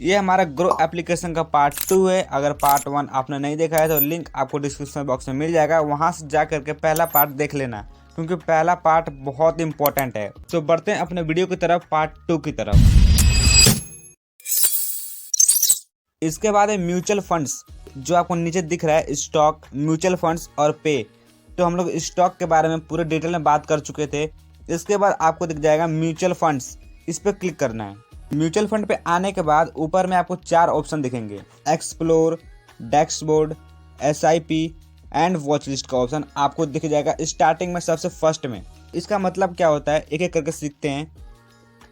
ये हमारा grow application का पार्ट 2 है। अगर पार्ट 1 आपने नहीं देखा है तो लिंक आपको डिस्क्रिप्शन बॉक्स में मिल जाएगा, वहां से जा करके पहला पार्ट देख लेना, क्योंकि पहला पार्ट बहुत इंपॉर्टेंट है। तो बढ़ते हैं अपने वीडियो की तरफ, पार्ट 2 की तरफ। इसके बाद है म्यूचुअल फंड्स, जो आपको नीचे दिख रहा है, स्टॉक, म्यूचुअल फंड्स और पे। तो हम लोग स्टॉक के बारे में पूरे डिटेल में बात कर चुके थे। इसके बाद आपको दिख जाएगा म्यूचुअल फंड्स, इस पर क्लिक करना है। म्यूचुअल फंड पे आने के बाद ऊपर में आपको 4 ऑप्शन दिखेंगे, explore, dashboard, SIP and watch list का ऑप्शन आपको दिख जाएगा स्टार्टिंग में सबसे फर्स्ट में। इसका मतलब क्या होता है, एक एक करके सीखते हैं।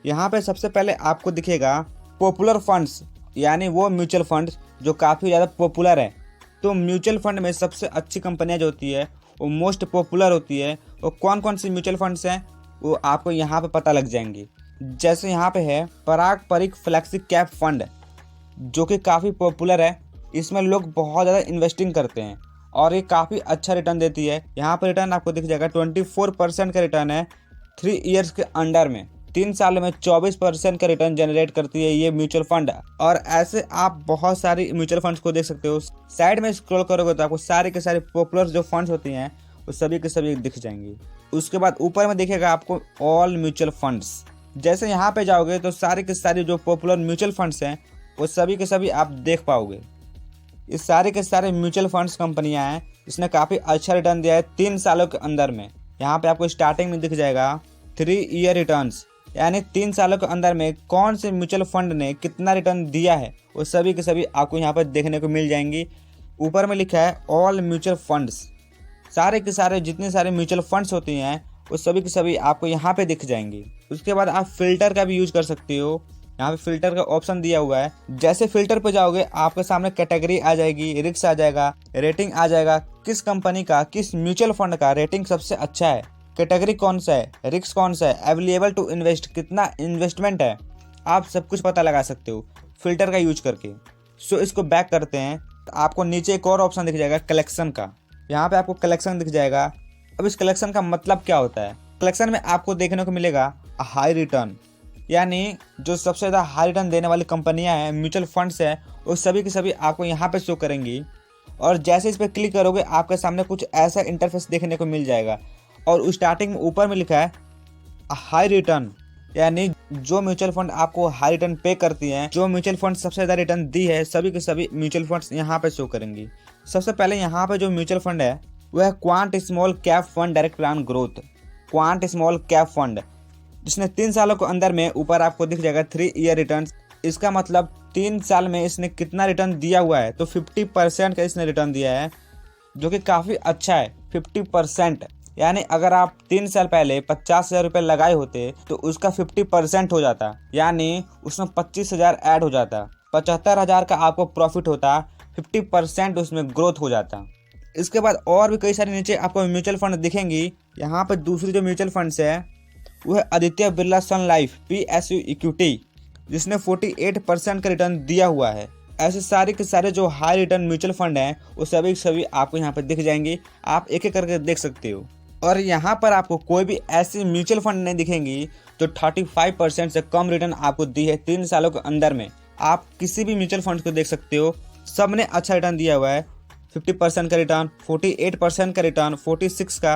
यहाँ पे सबसे पहले आपको दिखेगा पॉपुलर फंड्स, यानी वो म्यूचुअल फंड जो काफ़ी ज़्यादा पॉपुलर है। तो म्यूचुअल फंड में सबसे अच्छी कंपनियाँ जो होती है, वो मोस्ट पॉपुलर होती है, वो कौन कौन सी म्यूचुअल फंड्स हैं वो आपको यहाँ पे पता लग जाएंगी। जैसे यहाँ पे है पराग परिक फ्लेक्सी कैप फंड, जो कि काफ़ी पॉपुलर है। इसमें लोग बहुत ज़्यादा इन्वेस्टिंग करते हैं और ये काफ़ी अच्छा रिटर्न देती है। यहाँ पर रिटर्न आपको दिख जाएगा 24% का रिटर्न है 3 ईयर्स के अंडर में। 3 सालों में 24% का रिटर्न जनरेट करती है ये म्यूचुअल फंड। और ऐसे आप बहुत सारी म्यूचुअल फंड्स को देख सकते हो। साइड में स्क्रॉल करोगे तो आपको सारे के सारे पॉपुलर जो फंड्स होती हैं वो सभी के सभी दिख जाएंगी। उसके बाद ऊपर में दिखेगा आपको ऑल म्यूचुअल फंड्स। जैसे यहाँ पे जाओगे तो सारी के सारी जो पॉपुलर म्यूचुअल फंड्स हैं वो सभी के सभी आप देख पाओगे। इस सारे के सारे म्यूचुअल फंड्स कंपनियां हैं, इसने काफ़ी अच्छा रिटर्न दिया है 3 सालों के अंदर में। यहाँ पे आपको स्टार्टिंग में दिख जाएगा 3 ईयर रिटर्न्स, यानी 3 सालों के अंदर में कौन से म्यूचुअल फंड ने कितना रिटर्न दिया है वो सभी के सभी आपको यहाँ पर देखने को मिल जाएंगी। ऊपर में लिखा है ऑल म्यूचुअल फंड्स, सारे के सारे जितने सारे म्यूचुअल फंड्स होती हैं वो सभी के सभी आपको यहाँ पे दिख जाएंगी। उसके बाद आप फिल्टर का भी यूज कर सकते हो। यहाँ पे फिल्टर का ऑप्शन दिया हुआ है। जैसे फिल्टर पे जाओगे आपके सामने कैटेगरी आ जाएगी, रिस्क आ जाएगा, रेटिंग आ जाएगा, किस कंपनी का, किस म्यूचुअल फंड का रेटिंग सबसे अच्छा है, कैटेगरी कौन सा है, रिस्क कौन सा है, अवेलेबल टू इन्वेस्ट, कितना इन्वेस्टमेंट है, आप सब कुछ पता लगा सकते हो फिल्टर का यूज करके। सो इसको बैक करते हैं। आपको नीचे एक और ऑप्शन दिख जाएगा कलेक्शन का। यहाँ पे आपको कलेक्शन दिख जाएगा। अब इस कलेक्शन का मतलब क्या होता है, कलेक्शन में आपको देखने को मिलेगा हाई रिटर्न, यानी जो सबसे ज़्यादा हाई रिटर्न देने वाली कंपनियां हैं, म्यूचुअल फंड्स हैं, वो सभी की सभी आपको यहाँ पे शो करेंगी। और जैसे इस पर क्लिक करोगे आपके सामने कुछ ऐसा इंटरफेस देखने को मिल जाएगा। और स्टार्टिंग में ऊपर में लिखा है हाई रिटर्न, यानी जो म्यूचुअल फंड आपको हाई रिटर्न पे करती हैं, जो म्यूचुअल फंड सबसे ज़्यादा रिटर्न दी है, सभी के सभी म्यूचुअल फंड्स यहाँ पे शो करेंगी। सबसे पहले यहाँ पे जो म्यूचुअल फंड है वह है quant small cap fund direct plan growth, quant small cap fund, जिसने 3 सालों के अंदर में ऊपर आपको दिख जाएगा 3 ईयर रिटर्न। इसका मतलब 3 साल में इसने कितना रिटर्न दिया हुआ है, तो 50% का इसने रिटर्न दिया है, जो कि काफ़ी अच्छा है। 50%, यानी अगर आप 3 साल पहले 50,000 रुपये लगाए होते तो उसका 50% हो जाता, यानी उसमें 25,000 ऐड हो जाता, 75,000 का आपको प्रॉफिट होता, 50% उसमें ग्रोथ हो जाता। इसके बाद और भी कई सारे नीचे आपको म्यूचुअल फंड दिखेंगी। यहाँ पर दूसरी जो म्यूचुअल फंड्स है वो है आदित्य बिरला सन लाइफ PSU इक्विटी, जिसने 48% का रिटर्न दिया हुआ है। ऐसे सारे के सारे जो हाई रिटर्न म्यूचुअल फंड हैं वो सभी आपको यहाँ पर दिख जाएंगे, आप एक एक करके देख सकते हो। और यहाँ पर आपको कोई भी ऐसी म्यूचुअल फंड नहीं दिखेंगी जो 35% से कम रिटर्न आपको दी है 3 सालों के अंदर में। आप किसी भी म्यूचुअल फंड को देख सकते हो, सब ने अच्छा रिटर्न दिया हुआ है। 50% का रिटर्न, 48% का रिटर्न, 46 का,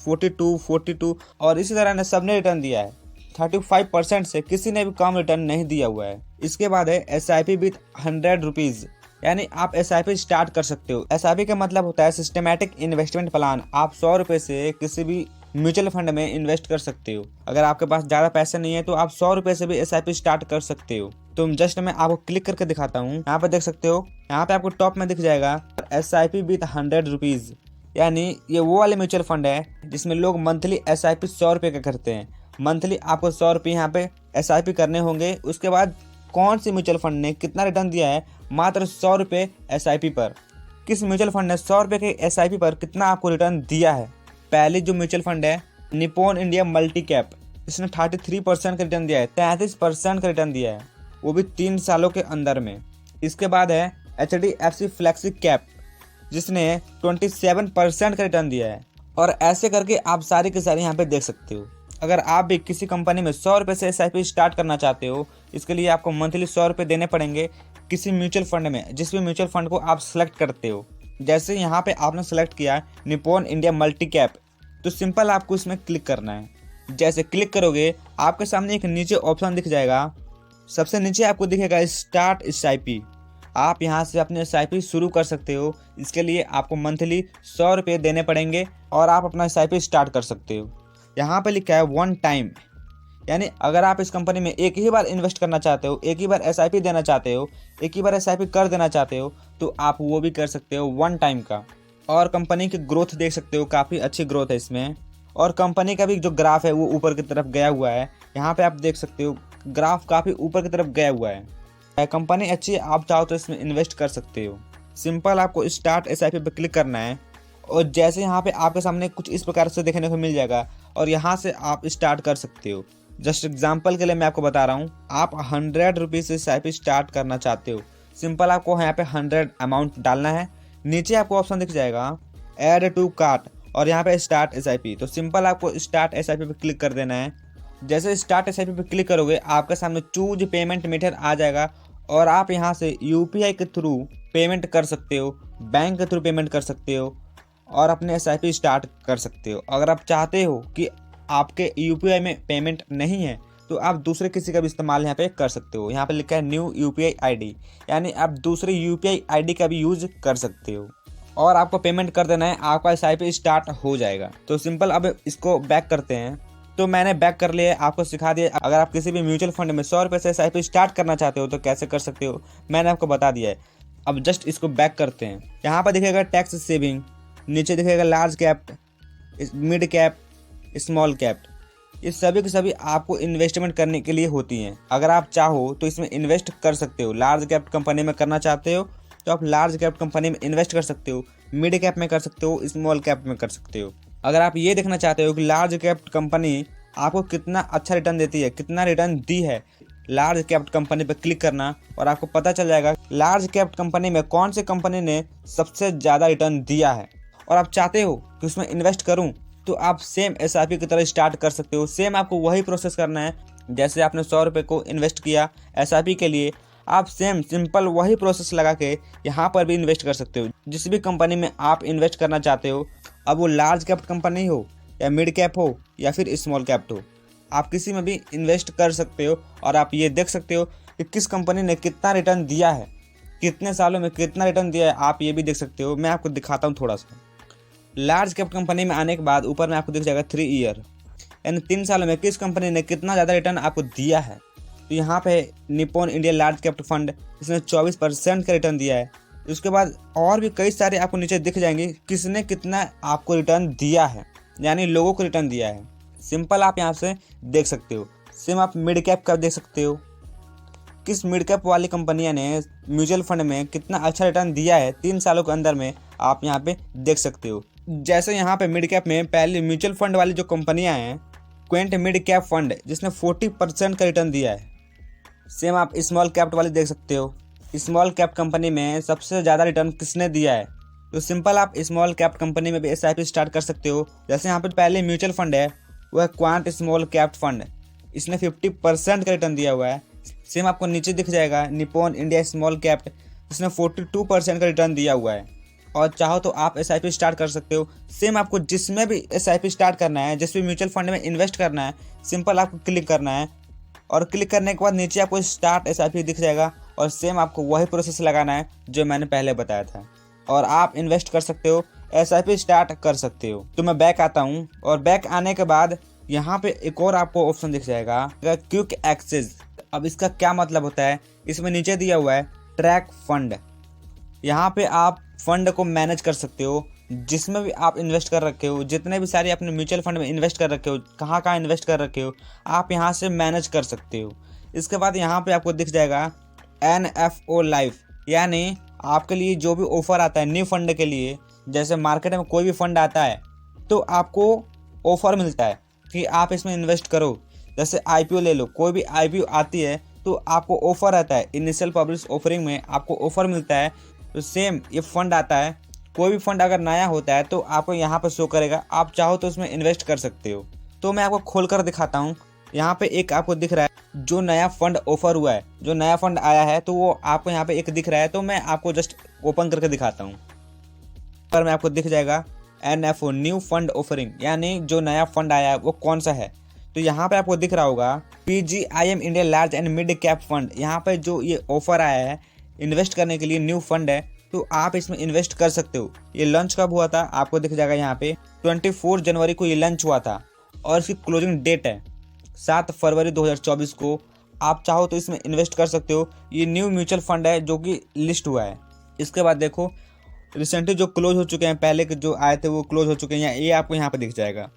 42 और इसी तरह ने सबने रिटर्न दिया है। 35% से किसी ने भी कम रिटर्न नहीं दिया हुआ है। इसके बाद है SIP विथ 100 रुपीज़, यानी आप SIP स्टार्ट कर सकते हो। SIP का मतलब होता है सिस्टमैटिक इन्वेस्टमेंट प्लान। आप 100 रुपये से किसी भी म्यूचुअल फंड में इन्वेस्ट कर सकते हो। अगर आपके पास ज़्यादा पैसे नहीं है तो आप 100 रुपये से भी SIP स्टार्ट कर सकते हो। तो जस्ट मैं आपको क्लिक करके दिखाता हूँ। यहाँ पे देख सकते हो, यहाँ पे आपको टॉप में दिख जाएगा SIP विथ 100 रुपीज़, यानी ये वो वाले म्यूचुअल फंड है जिसमें लोग मंथली SIP 100 रुपये का करते हैं। मंथली आपको 100 रुपये यहाँ पे SIP करने होंगे। उसके बाद कौन सी म्यूचुअल फंड ने कितना रिटर्न दिया है, मात्र 100 रुपये SIP पर। किस म्यूचुअल फंड ने 100 रुपये के SIP पर कितना आपको रिटर्न दिया है। पहली जो म्यूचुअल फंड है निप्पॉन इंडिया मल्टी कैप, इसने 33% का रिटर्न दिया है, 33% का रिटर्न दिया है, वो भी 3 सालों के अंदर में। इसके बाद है HDFC फ्लेक्सी कैप, जिसने 27% का रिटर्न दिया है। और ऐसे करके आप सारी के सारी यहाँ पे देख सकते हो। अगर आप भी किसी कंपनी में 100 रुपये से SIP स्टार्ट करना चाहते हो, इसके लिए आपको मंथली 100 रुपये देने पड़ेंगे किसी म्यूचुअल फंड में, जिस भी म्यूचुअल फंड को आप सेलेक्ट करते हो। जैसे यहाँ पे आपने सेलेक्ट किया निप्पॉन इंडिया मल्टी कैप, तो सिंपल आपको इसमें क्लिक करना है। जैसे क्लिक करोगे आपके सामने एक नीचे ऑप्शन दिख जाएगा, सबसे नीचे आपको दिखेगा स्टार्ट SIP। आप यहाँ से अपने SIP शुरू कर सकते हो। इसके लिए आपको मंथली 100 रुपये देने पड़ेंगे और आप अपना SIP स्टार्ट कर सकते हो। यहाँ पे लिखा है 1 टाइम, यानी अगर आप इस कंपनी में एक ही बार इन्वेस्ट करना चाहते हो, एक ही बार SIP देना चाहते हो, एक ही बार SIP कर देना चाहते हो, तो आप वो भी कर सकते हो 1 टाइम का। और कंपनी की ग्रोथ देख सकते हो, काफ़ी अच्छी ग्रोथ है इसमें। और कंपनी का भी जो ग्राफ है वो ऊपर की तरफ गया हुआ है। यहाँ पे आप देख सकते हो ग्राफ काफ़ी ऊपर की तरफ गया हुआ है। कंपनी अच्छी है, आप चाहो तो इसमें इन्वेस्ट कर सकते हो। सिंपल आपको स्टार्ट SIP पे क्लिक करना है और जैसे यहाँ पे आपके सामने कुछ इस प्रकार से देखने को मिल जाएगा और यहाँ से आप स्टार्ट कर सकते हो। जस्ट एग्जांपल के लिए मैं आपको बता रहा हूँ, आप 100 रुपीज़ से SIP स्टार्ट करना चाहते हो। सिंपल आपको यहाँ पे 100 अमाउंट डालना है। नीचे आपको ऑप्शन दिख जाएगा ऐड टू कार्ट और यहाँ पे स्टार्ट SIP, तो सिंपल आपको स्टार्ट SIP पे क्लिक कर देना है। जैसे स्टार्ट SIP पे क्लिक करोगे आपके सामने चूज पेमेंट मेथड आ जाएगा और आप यहाँ से UPI के थ्रू पेमेंट कर सकते हो, बैंक के थ्रू पेमेंट कर सकते हो और अपने SIP स्टार्ट कर सकते हो। अगर आप चाहते हो कि आपके UPI में पेमेंट नहीं है तो आप दूसरे किसी का भी इस्तेमाल यहाँ पे कर सकते हो। यहाँ पे लिखा है न्यू UPI ID, यानी आप दूसरे UPI ID का भी यूज कर सकते हो और आपको पेमेंट कर देना है, आपका SIP स्टार्ट हो जाएगा। तो सिंपल अब इसको बैक करते हैं। तो मैंने बैक कर लिया, आपको सिखा दिया। अगर आप किसी भी म्यूचुअल फंड में 100 रुपये से SIP स्टार्ट करना चाहते हो तो कैसे कर सकते हो, मैंने आपको बता दिया है। अब जस्ट इसको बैक करते हैं। यहाँ पर दिखेगा टैक्स सेविंग, नीचे दिखेगा large cap, mid cap, small cap. ये सभी के सभी आपको इन्वेस्टमेंट करने के लिए होती हैं। अगर आप चाहो तो इसमें इन्वेस्ट कर सकते हो। लार्ज कैप कंपनी में करना चाहते हो तो आप लार्ज कैप कंपनी में इन्वेस्ट कर सकते हो, मिड कैप में कर सकते हो, स्मॉल कैप में कर सकते हो। अगर आप ये देखना चाहते हो कि लार्ज कैप कंपनी आपको कितना अच्छा रिटर्न देती है, कितना रिटर्न दी है, लार्ज कैप कंपनी पर क्लिक करना और आपको पता चल जाएगा लार्ज कैप कंपनी में कौन सी कंपनी ने सबसे ज़्यादा रिटर्न दिया है। और आप चाहते हो कि उसमें इन्वेस्ट करूं तो आप सेम SIP की तरह स्टार्ट कर सकते हो। सेम आपको वही प्रोसेस करना है, जैसे आपने 100 रुपये को इन्वेस्ट किया SIP के लिए, आप सेम सिंपल वही प्रोसेस लगा के यहाँ पर भी इन्वेस्ट कर सकते हो। जिस भी कंपनी में आप इन्वेस्ट करना चाहते हो, अब वो लार्ज कैप कंपनी हो या मिड कैप हो या फिर स्मॉल कैप हो, आप किसी में भी इन्वेस्ट कर सकते हो। और आप ये देख सकते हो कि किस कंपनी ने कितना रिटर्न दिया है, कितने सालों में कितना रिटर्न दिया है, आप ये भी देख सकते हो। मैं आपको दिखाता हूँ थोड़ा सा। लार्ज कैप कंपनी में आने के बाद ऊपर में आपको दिख जाएगा 3 ईयर, यानी 3 सालों में किस कंपनी ने कितना ज़्यादा रिटर्न आपको दिया है। तो यहाँ पे Nippon India large cap fund, इसने 24% का रिटर्न दिया है। उसके बाद और भी कई सारे आपको नीचे दिख जाएंगे किसने कितना आपको रिटर्न दिया है, यानी लोगों को रिटर्न दिया है। सिंपल आप यहाँ से देख सकते हो। सेम आप मिड कैप का देख सकते हो, किस मिड कैप वाली कंपनियां ने म्यूचुअल फंड में कितना अच्छा रिटर्न दिया है 3 सालों के अंदर में, आप यहाँ पे देख सकते हो। जैसे यहाँ पे मिड कैप में पहले म्यूचुअल फंड वाली जो कंपनियां हैं, क्वेंट मिड कैप फंड जिसने 40% का रिटर्न दिया है। सेम आप स्मॉल कैप वाली देख सकते हो, स्मॉल कैप कंपनी में सबसे ज़्यादा रिटर्न किसने दिया है। तो सिंपल आप स्मॉल कैप कंपनी में भी SIP स्टार्ट कर सकते हो। जैसे यहाँ पे पहले म्यूचुअल फंड है वह क्वांट स्मॉल कैप फंड, इसने 50% का रिटर्न दिया हुआ है। सेम आपको नीचे दिख जाएगा निप्पॉन इंडिया स्मॉल कैप, इसने 42% का रिटर्न दिया हुआ है। और चाहो तो आप SIP स्टार्ट कर सकते हो। सेम आपको जिसमें भी SIP स्टार्ट करना है, जिस भी म्यूचुअल फंड में इन्वेस्ट करना है, सिंपल आपको क्लिक करना है और क्लिक करने के बाद नीचे आपको स्टार्ट SIP दिख जाएगा और सेम आपको वही प्रोसेस लगाना है जो मैंने पहले बताया था और आप इन्वेस्ट कर सकते हो, SIP स्टार्ट कर सकते हो। तो मैं बैक आता हूँ और बैक आने के बाद यहाँ पे एक और आपको ऑप्शन दिख जाएगा क्विक एक्सेस। अब इसका क्या मतलब होता है, इसमें नीचे दिया हुआ है ट्रैक फंड। यहाँ पे आप फंड को मैनेज कर सकते हो, जिसमें भी आप इन्वेस्ट कर रखे हो, जितने भी सारे अपने म्यूचुअल फंड में इन्वेस्ट कर रखे हो, कहाँ कहाँ इन्वेस्ट कर रखे हो, आप यहाँ से मैनेज कर सकते हो। इसके बाद यहाँ पे आपको दिख जाएगा NFO लाइफ, यानी आपके लिए जो भी ऑफर आता है न्यू फंड के लिए, जैसे मार्केट में कोई भी फंड आता है तो आपको ऑफर मिलता है कि आप इसमें इन्वेस्ट करो। जैसे IPO ले लो, कोई भी IPO आती है तो आपको ऑफर आता है, इनिशियल पब्लिश ऑफरिंग में आपको ऑफर मिलता है। तो सेम ये फंड आता है, कोई भी फंड अगर नया होता है तो आपको यहाँ पर शो करेगा, आप चाहो तो उसमें इन्वेस्ट कर सकते हो। तो मैं आपको खोल कर दिखाता हूँ। यहाँ पे एक आपको दिख रहा है जो नया फंड ऑफर हुआ है, जो नया फंड आया है, तो वो आपको यहाँ पे एक दिख रहा है। तो मैं आपको जस्ट ओपन करके दिखाता हूँ। पर मैं आपको दिख जाएगा NFO न्यू फंड ऑफरिंग, यानी जो नया फंड आया है वो कौन सा है। तो यहाँ पे आपको दिख रहा होगा PGIM India large and mid cap fund. यहाँ पे जो ये ऑफर आया है इन्वेस्ट करने के लिए, न्यू फंड है, तो आप इसमें इन्वेस्ट कर सकते हो। ये लॉन्च कब हुआ था आपको दिख जाएगा यहाँ पे 24 जनवरी को ये लॉन्च हुआ था और इसकी क्लोजिंग डेट है 7 फरवरी 2024 को। आप चाहो तो इसमें इन्वेस्ट कर सकते हो। ये न्यू म्यूचुअल फंड है जो कि लिस्ट हुआ है। इसके बाद देखो रिसेंटली जो क्लोज हो चुके हैं, पहले के जो आए थे वो क्लोज हो चुके हैं, ये आपको यहाँ पे दिख जाएगा।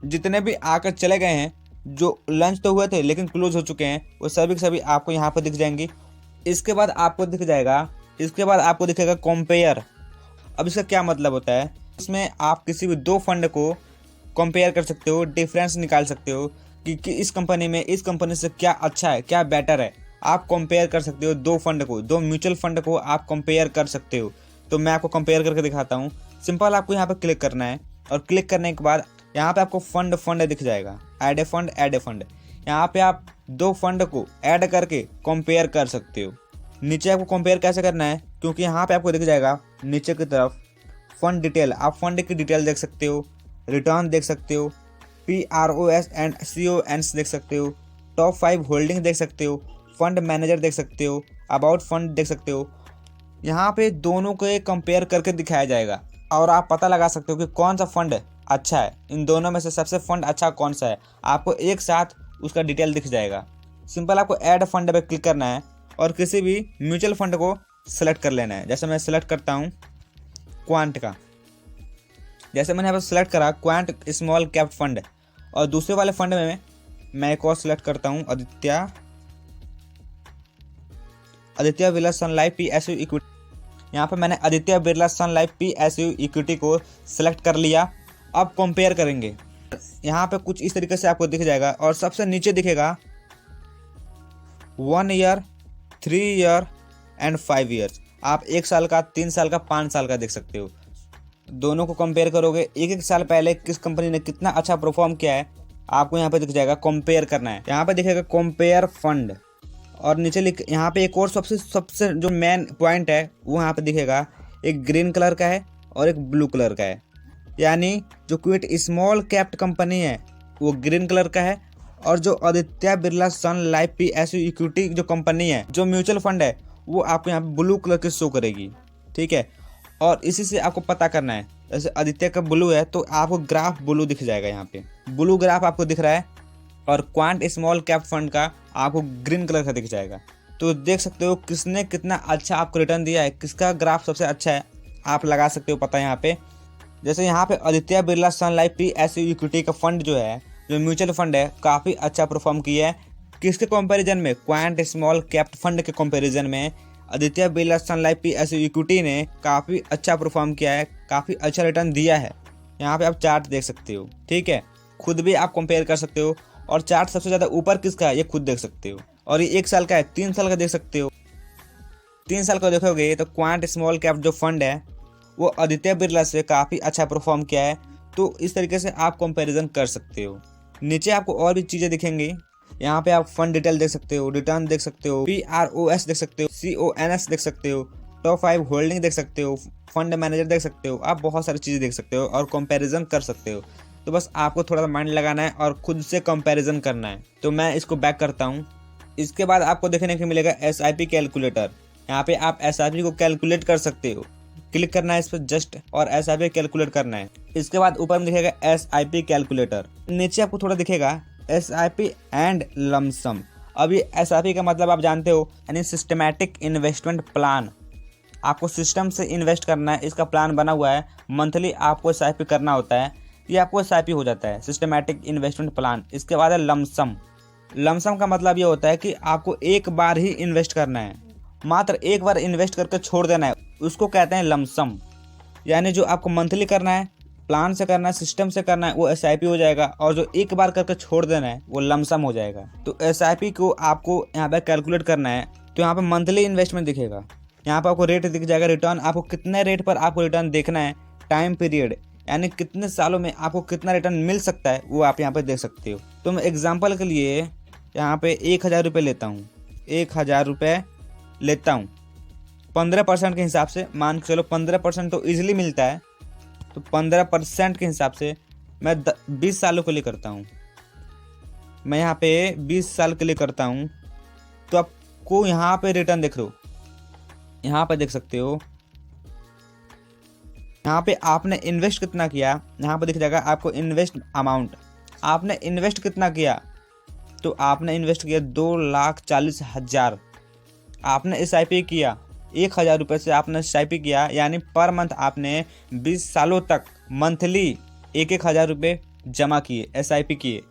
जितने भी आकर चले गए हैं, जो लॉन्च तो हुए थे लेकिन क्लोज हो चुके हैं, वो सभी के सभी आपको यहाँ पर दिख जाएंगे। इसके बाद आपको दिख जाएगा, इसके बाद आपको दिखेगा कंपेयर। अब इसका क्या मतलब होता है, इसमें आप किसी भी दो फंड को कंपेयर कर सकते हो, डिफरेंस निकाल सकते हो कि इस कंपनी में इस कंपनी से क्या अच्छा है, क्या बेटर है। आप कंपेयर कर सकते हो दो फंड को, दो म्यूचुअल फंड को आप कंपेयर कर सकते हो। तो मैं आपको कंपेयर करके दिखाता हूँ। सिंपल आपको यहाँ पर क्लिक करना है और क्लिक करने के बाद यहाँ पे आपको फंड दिख जाएगा, ऐड ए फंड। यहाँ पे आप दो फंड को ऐड करके कंपेयर कर सकते हो। नीचे आपको कंपेयर कैसे करना है, क्योंकि यहाँ पे आपको दिख जाएगा नीचे की तरफ फंड डिटेल। आप फंड की डिटेल देख सकते हो, रिटर्न देख सकते हो, PROS एंड CONs देख सकते हो, टॉप 5 होल्डिंग देख सकते हो, फंड मैनेजर देख सकते हो, अबाउट फंड देख सकते हो। यहाँ पे दोनों को कंपेयर करके दिखाया जाएगा और आप पता लगा सकते हो कि कौन सा फंड अच्छा है, इन दोनों में से सबसे फंड अच्छा कौन सा है। आपको एक साथ उसका डिटेल दिख जाएगा। सिंपल आपको ऐड फंड पे क्लिक करना है और किसी भी म्यूचुअल फंड को सेलेक्ट कर लेना है। जैसे मैं सेलेक्ट करता हूँ क्वांट का, जैसे मैंने यहाँ पर सेलेक्ट करा क्वांट स्मॉल कैप फंड, और दूसरे वाले फंड में मैं एक और सेलेक्ट करता हूँ आदित्य बिरला सन लाइफ PSU इक्विटी। यहाँ पर मैंने आदित्य बिरला सन लाइफ PSU इक्विटी को सिलेक्ट कर लिया। अब कंपेयर करेंगे, यहाँ पे कुछ इस तरीके से आपको दिख जाएगा और सबसे नीचे दिखेगा 1 ईयर, 3 ईयर एंड 5 ईयर्स। आप 1 साल का, 3 साल का, 5 साल का देख सकते हो। दोनों को कंपेयर करोगे, एक साल पहले किस कंपनी ने कितना अच्छा परफॉर्म किया है आपको यहाँ पे दिख जाएगा। कंपेयर करना है, यहाँ पे दिखेगा कंपेयर फंड, और नीचे लिख यहाँ पे एक और सबसे जो मेन पॉइंट है वो यहाँ पे दिखेगा, एक ग्रीन कलर का है और एक ब्लू कलर का है। यानी जो क्विट स्मॉल कैप कंपनी है वो ग्रीन कलर का है, और जो आदित्य बिरला सन लाइफ PSU इक्विटी जो कंपनी है, जो म्यूचुअल फंड है, वो आपको यहाँ पे ब्लू कलर की शो करेगी। ठीक है, और इसी से आपको पता करना है। जैसे आदित्य का ब्लू है तो आपको ग्राफ ब्लू दिख जाएगा, यहाँ पे ब्लू ग्राफ आपको दिख रहा है, और क्वांट स्मॉल कैप फंड का आपको ग्रीन कलर का दिख जाएगा। तो देख सकते हो किसने कितना अच्छा आपको रिटर्न दिया है, किसका ग्राफ सबसे अच्छा है, आप लगा सकते हो पता यहाँ पे। जैसे यहाँ पे आदित्य बिरला सन लाइफ PSU इक्विटी का फंड जो है, जो म्यूचुअल फंड है, काफ़ी अच्छा परफॉर्म किया है। किसके कंपैरिजन में, क्वांट स्मॉल कैप फंड के कंपैरिजन में आदित्य बिरला सन लाइफ PSU इक्विटी ने काफ़ी अच्छा परफॉर्म किया है, काफ़ी अच्छा रिटर्न दिया है। यहाँ पे आप चार्ट देख सकते हो। ठीक है, खुद भी आप कंपेयर कर सकते हो, और चार्ट सबसे ज़्यादा ऊपर किसका है ये खुद देख सकते हो। और ये 1 साल का है, 3 साल का देख सकते हो। 3 साल का देखोगे तो क्वांट स्मॉल कैप जो फंड है वो आदित्य बिरला से काफ़ी अच्छा परफॉर्म किया है। तो इस तरीके से आप कंपैरिजन कर सकते हो। नीचे आपको और भी चीज़ें दिखेंगी। यहाँ पे आप फंड डिटेल देख सकते हो, रिटर्न देख सकते हो, PROS देख सकते हो, CONs देख सकते हो, टॉप 5 होल्डिंग देख सकते हो, फंड मैनेजर देख सकते हो। आप बहुत सारी चीज़ें देख सकते हो और कंपैरिजन कर सकते हो। तो बस आपको थोड़ा सा माइंड लगाना है और खुद से कंपैरिजन करना है। तो मैं इसको बैक करता हूँ। इसके बाद आपको देखने को मिलेगा SIP कैलकुलेटर। यहाँ पे आप SIP को कैलकुलेट कर सकते हो। क्लिक करना है इस पर जस्ट, और SIP कैलकुलेट करना है। इसके बाद ऊपर में दिखेगा SIP कैलकुलेटर, नीचे आपको थोड़ा दिखेगा SIP एंड लमसम। अब ये SIP का मतलब आप जानते हो, यानी सिस्टमैटिक इन्वेस्टमेंट प्लान। आपको सिस्टम से इन्वेस्ट करना है, इसका प्लान बना हुआ है। मंथली आपको SIP करना होता है, ये आपको SIP हो जाता है, सिस्टमैटिक इन्वेस्टमेंट प्लान। इसके बाद है लमसम। लमसम का मतलब ये होता है कि आपको एक बार ही इन्वेस्ट करना है, मात्र एक बार इन्वेस्ट करके छोड़ देना है, उसको कहते हैं लमसम। यानी जो आपको मंथली करना है, प्लान से करना है, सिस्टम से करना है, वो SIP हो जाएगा, और जो एक बार करके छोड़ देना है वो लमसम हो जाएगा। तो SIP को आपको यहाँ पे कैलकुलेट करना है। तो यहाँ पे मंथली इन्वेस्टमेंट दिखेगा, यहाँ पे आपको रेट दिख जाएगा, रिटर्न आपको कितने रेट पर आपको रिटर्न देखना है, टाइम पीरियड, यानी कितने सालों में आपको कितना रिटर्न मिल सकता है वो आप यहाँ पे देख सकते हो। तो मैं एग्जांपल के लिए यहाँ पे 1000 रुपये लेता हूँ, 1000 रुपये लेता हूँ 15% के हिसाब से। मान के चलो 15% तो ईजिली मिलता है, तो 15% के हिसाब से मैं 20 सालों के लिए करता हूँ। मैं यहाँ पे 20 साल के लिए करता हूँ, तो आपको यहाँ पे रिटर्न देख रहे हो, यहाँ पे देख सकते हो। यहाँ पे आपने इन्वेस्ट कितना किया, यहाँ पे दिख जाएगा आपको इन्वेस्ट अमाउंट। आपने इन्वेस्ट कितना किया, तो आपने इन्वेस्ट किया 2,40,000। आपने SIP किया 1000 रुपये से, आपने SIP किया, यानी पर मंथ आपने 20 सालों तक मंथली 1,000 रुपये जमा किए, SIP किए।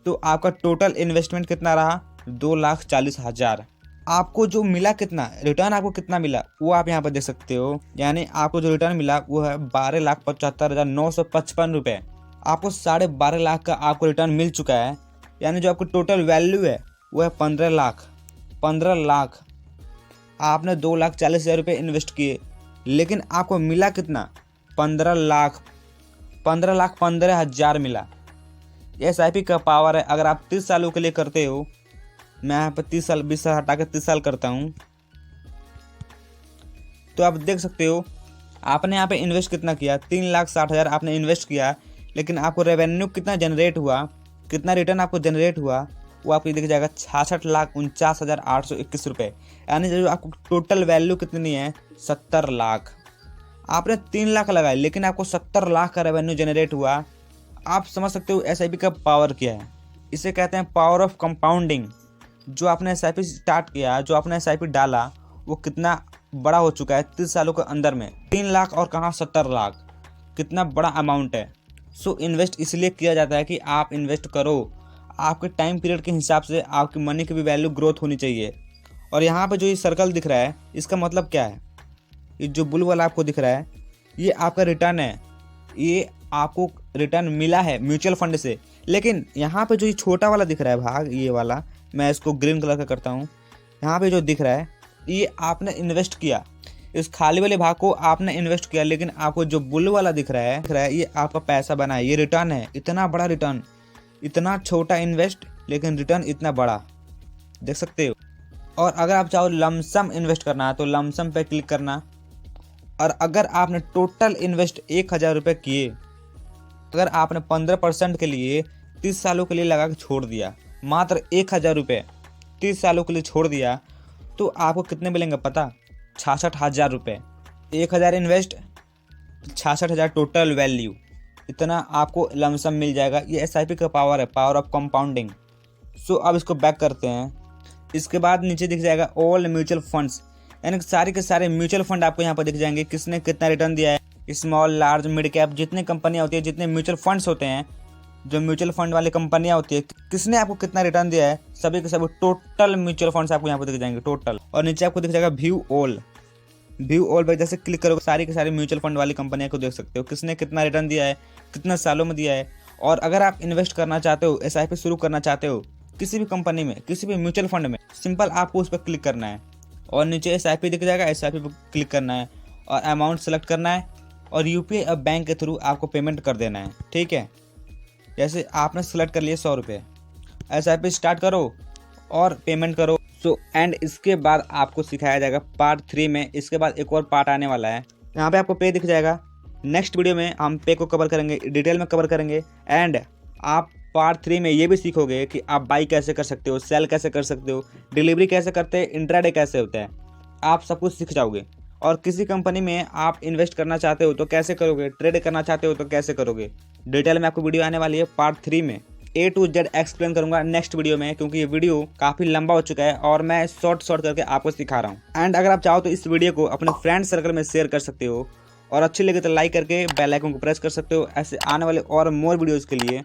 तो आपका टोटल इन्वेस्टमेंट कितना रहा, 2,40,000। आपको जो मिला कितना रिटर्न, आपको कितना मिला वो आप यहाँ पर देख सकते हो। यानी आपको जो रिटर्न मिला वो है 12,75,955 रुपये। आपको 12.5 लाख का आपको रिटर्न मिल चुका है। यानी जो आपको टोटल वैल्यू है वो है 15 लाख। 15 लाख आपने 2,40,000 रुपये इन्वेस्ट किए, लेकिन आपको मिला कितना, 15 लाख। 15,15,000 मिला। ये SIP का पावर है। अगर आप 30 सालों के लिए करते हो, मैं यहाँ पर 30 साल 20 साल हटा के 30 साल करता हूँ, तो आप देख सकते हो आपने यहाँ पे इन्वेस्ट कितना किया, 3,60,000 आपने इन्वेस्ट किया, लेकिन आपको रेवेन्यू कितना जनरेट हुआ, कितना रिटर्न आपको जनरेट हुआ, वो आपको दिख जाएगा 66,49,821 रुपये। यानी जो आपको टोटल वैल्यू कितनी है, 70 लाख। आपने 3 लाख लगाए, लेकिन आपको 70 लाख का रेवेन्यू जनरेट हुआ। आप समझ सकते हो SIP का पावर क्या है। इसे कहते हैं पावर ऑफ कंपाउंडिंग। जो आपने SIP स्टार्ट किया, जो आपने SIP डाला, वो कितना बड़ा हो चुका है 30 सालों के अंदर में। 3 लाख और कहाँ 70 लाख, कितना बड़ा अमाउंट है। सो इन्वेस्ट इसलिए किया जाता है कि आप इन्वेस्ट करो, आपके टाइम पीरियड के हिसाब से आपकी मनी की भी वैल्यू ग्रोथ होनी चाहिए। और यहाँ पे जो ये सर्कल दिख रहा है, इसका मतलब क्या है, ये जो ब्लू वाला आपको दिख रहा है, ये आपका रिटर्न है। ये आपको रिटर्न मिला है म्यूचुअल फंड से। लेकिन यहाँ पे जो ये छोटा वाला दिख रहा है भाग, ये वाला, मैं इसको ग्रीन कलर का करता हूँ। यहाँ पे जो दिख रहा है, ये आपने इन्वेस्ट किया, इस खाली वाले भाग को आपने इन्वेस्ट किया, लेकिन आपको जो ब्लू वाला दिख रहा है ये आपका पैसा बना है, ये रिटर्न है। इतना बड़ा रिटर्न, इतना छोटा इन्वेस्ट, लेकिन रिटर्न इतना बड़ा, देख सकते हो। और अगर आप चाहो लमसम इन्वेस्ट करना है तो लमसम पे क्लिक करना। और अगर आपने टोटल इन्वेस्ट 1,000 रुपये किए, अगर आपने 15% के लिए 30 सालों के लिए लगा के छोड़ दिया, मात्र 1,000 रुपये 30 सालों के लिए छोड़ दिया, तो आपको कितने मिलेंगे पता, 66,000 रुपये। 1,000 इन्वेस्ट, 66,000 टोटल वैल्यू, इतना आपको लमसम मिल जाएगा। ये SIP का पावर है, पावर ऑफ कंपाउंडिंग। सो अब इसको बैक करते हैं। इसके बाद नीचे दिख जाएगा ऑल म्यूचुअल फंड्स, यानी सारे के सारे म्यूचुअल फंड आपको यहाँ पर दिख जाएंगे, किसने कितना रिटर्न दिया है। स्मॉल, लार्ज, मिड कैप, जितनी कंपनियाँ होती है, जितने म्यूचुअल फंड्स होते हैं, जो म्यूचुअल फंड वाली कंपनियाँ होती है, किसने आपको कितना रिटर्न दिया है, सभी के सभी टोटल म्यूचुअल फंड्स आपको यहाँ पर दिख जाएंगे, टोटल। और नीचे आपको दिख जाएगा व्यू ऑल। व्यू ऑल पर जैसे क्लिक करोगे, सारी के सारी म्यूचुअल फंड वाली कंपनियाँ को देख सकते हो, किसने कितना रिटर्न दिया है, कितने सालों में दिया है। और अगर आप इन्वेस्ट करना चाहते हो, SIP शुरू करना चाहते हो किसी भी कंपनी में, किसी भी म्यूचुअल फंड में, सिंपल आपको उस पर क्लिक करना है और नीचे SIP दिख जाएगा, SIP पर क्लिक करना है और अमाउंट सेलेक्ट करना है और UPI और बैंक के थ्रू आपको पेमेंट कर देना है। ठीक है, जैसे आपने सेलेक्ट कर लिए 100 रुपये, SIP स्टार्ट करो और पेमेंट करो। एंड इसके बाद आपको सिखाया जाएगा पार्ट 3 में। इसके बाद एक और पार्ट आने वाला है, यहाँ पे आपको पे दिख जाएगा। नेक्स्ट वीडियो में हम पे को कवर करेंगे, डिटेल में कवर करेंगे। एंड आप पार्ट 3 में ये भी सीखोगे कि आप बाई कैसे कर सकते हो, सेल कैसे कर सकते हो, डिलीवरी कैसे करते हैं, इंट्राडे कैसे होता है, आप सब कुछ सीख जाओगे। और किसी कंपनी में आप इन्वेस्ट करना चाहते हो तो कैसे करोगे, ट्रेड करना चाहते हो तो कैसे करोगे, डिटेल में आपको वीडियो आने वाली है पार्ट 3 में। A to Z एक्सप्लेन करूंगा नेक्स्ट वीडियो में, क्योंकि ये वीडियो काफ़ी लंबा हो चुका है और मैं शॉर्ट करके आपको सिखा रहा हूँ। एंड अगर आप चाहो तो इस वीडियो को अपने फ्रेंड सर्कल में शेयर कर सकते हो और अच्छी लगे तो लाइक करके बेल आइकन को प्रेस कर सकते हो, ऐसे आने वाले और मोर वीडियोज़ के लिए।